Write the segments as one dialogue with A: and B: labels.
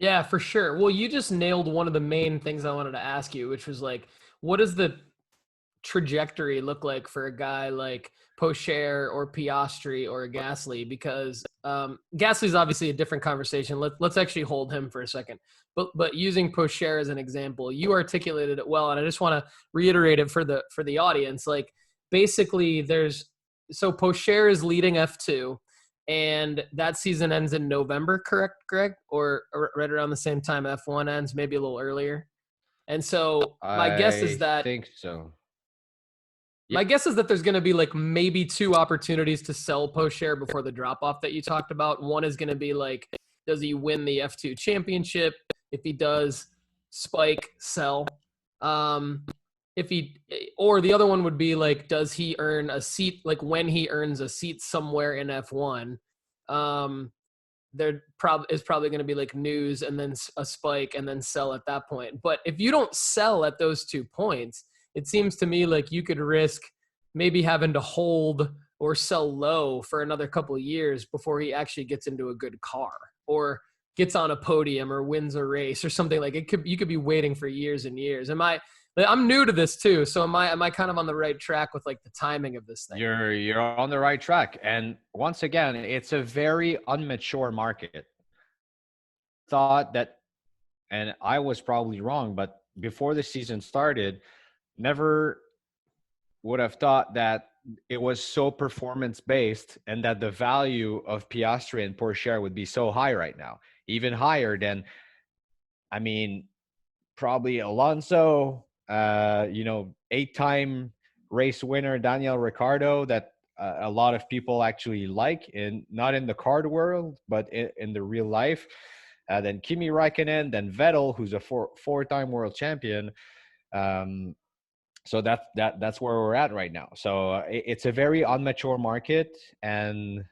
A: Yeah, for sure. Well, you just nailed one of the main things I wanted to ask you, which was like, what does the trajectory look like for a guy like Pourchaire or Piastri or Gasly? Because Gasly's obviously a different conversation. Let's actually hold him for a second. But using Pourchaire as an example, you articulated it well, and I just want to reiterate it for the audience. Like basically, so Pourchaire is leading F2, and that season ends in November, correct, Greg? Or right around the same time F1 ends, maybe a little earlier. And so my guess is
B: I
A: that
B: think so.
A: my
B: Yep.
A: guess is that there's going to be like maybe two opportunities to sell post share before the drop off that you talked about. One is going to be like, does he win the F2 championship? If he does, spike, sell. Um, if he, or the other one would be like, does he earn a seat? Like when he earns a seat somewhere in F1, there is probably going to be like news and then a spike and then sell at that point. But if you don't sell at those 2 points, it seems to me like you could risk maybe having to hold or sell low for another couple of years before he actually gets into a good car or gets on a podium or wins a race or something. Like you could be waiting for years and years. I'm new to this too, so am I kind of on the right track with like the timing of this thing?
B: You're on the right track. And once again, it's a very unmature market. Thought that, and I was probably wrong, but before the season started, never would have thought that it was so performance based and that the value of Piastri and Pourchaire would be so high right now, even higher than, I mean, probably Alonso, 8-time race winner Daniel Ricciardo, that a lot of people actually like, in not in the card world, but in the real life. Then Kimi Räikkönen, then Vettel, who's a four-time world champion. So that's where we're at right now. So it's a very immature market, and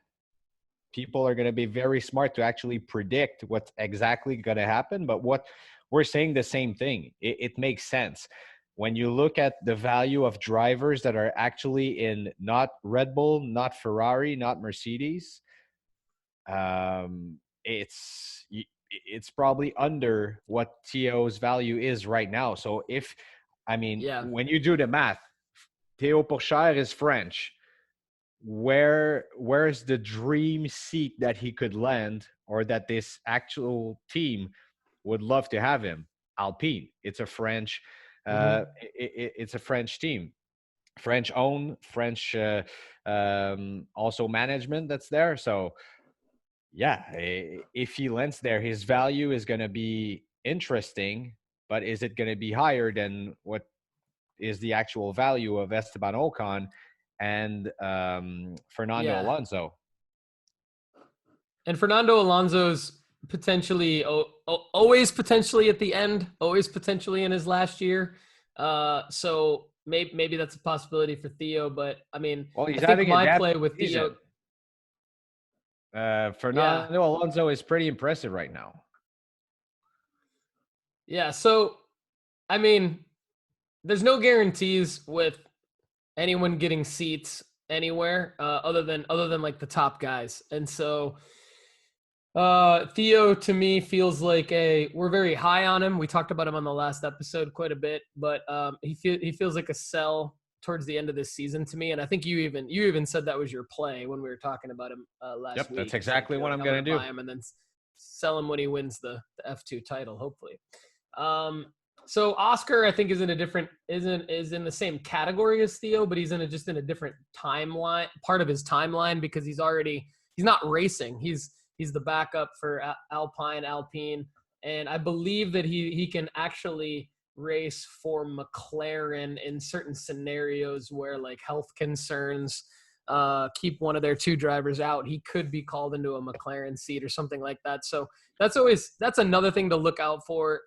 B: people are going to be very smart to actually predict what's exactly going to happen. But what we're saying, the same thing. It makes sense when you look at the value of drivers that are actually in not Red Bull, not Ferrari, not Mercedes. It's probably under what Theo's value is right now. So
A: Yeah.
B: when you do the math, Theo Pourchaire is French. Where's the dream seat that he could land, or that this actual team would love to have him? Alpine. It's a French.
A: Mm-hmm.
B: It's a French team, French owned, French also management that's there. So yeah, if he lands there, his value is going to be interesting. But is it going to be higher than what is the actual value of Esteban Ocon and Fernando
A: Yeah.
B: Alonso?
A: And Fernando Alonso's potentially always potentially at the end, always potentially in his last year. So maybe that's a possibility for Theo. But I mean,
B: Well,
A: I
B: he's
A: think
B: having a
A: my
B: damn
A: play with Theo,
B: season.
A: yeah,
B: Fernando Alonso is pretty impressive right now.
A: yeah. So I mean, there's no guarantees with anyone getting seats anywhere other than like the top guys, and so Theo to me feels like we're very high on him. We talked about him on the last episode quite a bit, but he feels like a sell towards the end of this season to me. And I think you even said that was your play when we were talking about him last
B: Yep, that's
A: week. It's like
B: exactly
A: you're
B: what
A: like,
B: I'm
A: I'm gonna
B: going to
A: buy
B: do.
A: him and then sell him when he wins the F2 title, hopefully. Um, so Oscar, I think, is in the same category as Theo, but he's just in a different timeline, part of his timeline, because he's not racing. He's the backup for Alpine, and I believe that he can actually race for McLaren in certain scenarios where like health concerns keep one of their two drivers out. He could be called into a McLaren seat or something like that. So that's another thing to look out for.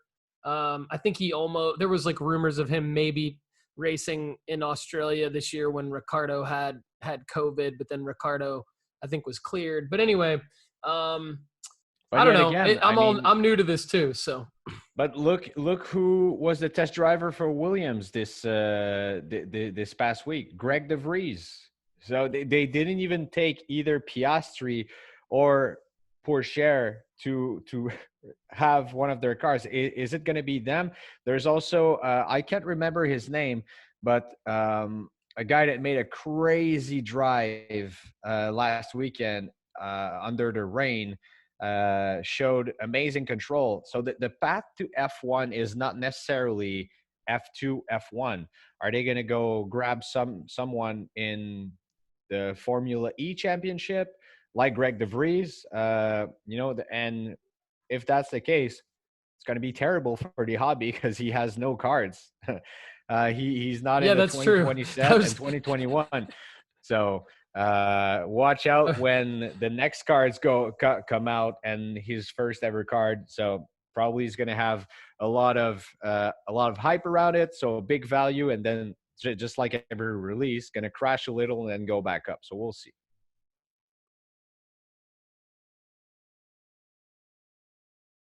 A: I think there was like rumors of him maybe racing in Australia this year when Ricardo had COVID, but then Ricardo I think was cleared. But anyway,
B: But
A: I don't
B: yet
A: know.
B: again,
A: I'm new to this too, so
B: but look who was the test driver for Williams this past week, Greg De Vries. So they didn't even take either Piastri or Pourchaire to have one of their cars. Is it going to be them? There's also I can't remember his name, but a guy that made a crazy drive last weekend under the rain, showed amazing control. So the path to F1 is not necessarily F2, F1. Are they going to go grab someone in the Formula E championship like Greg DeVries? And if that's the case, it's going to be terrible for the hobby because he has no cards. He's not
A: Yeah,
B: in the
A: that's true.
B: 2020 set and 2021. So watch out when the next cards come out and his first ever card. So probably he's going to have a lot of hype around it. So big value, and then just like every release, going to crash a little and then go back up. So we'll see.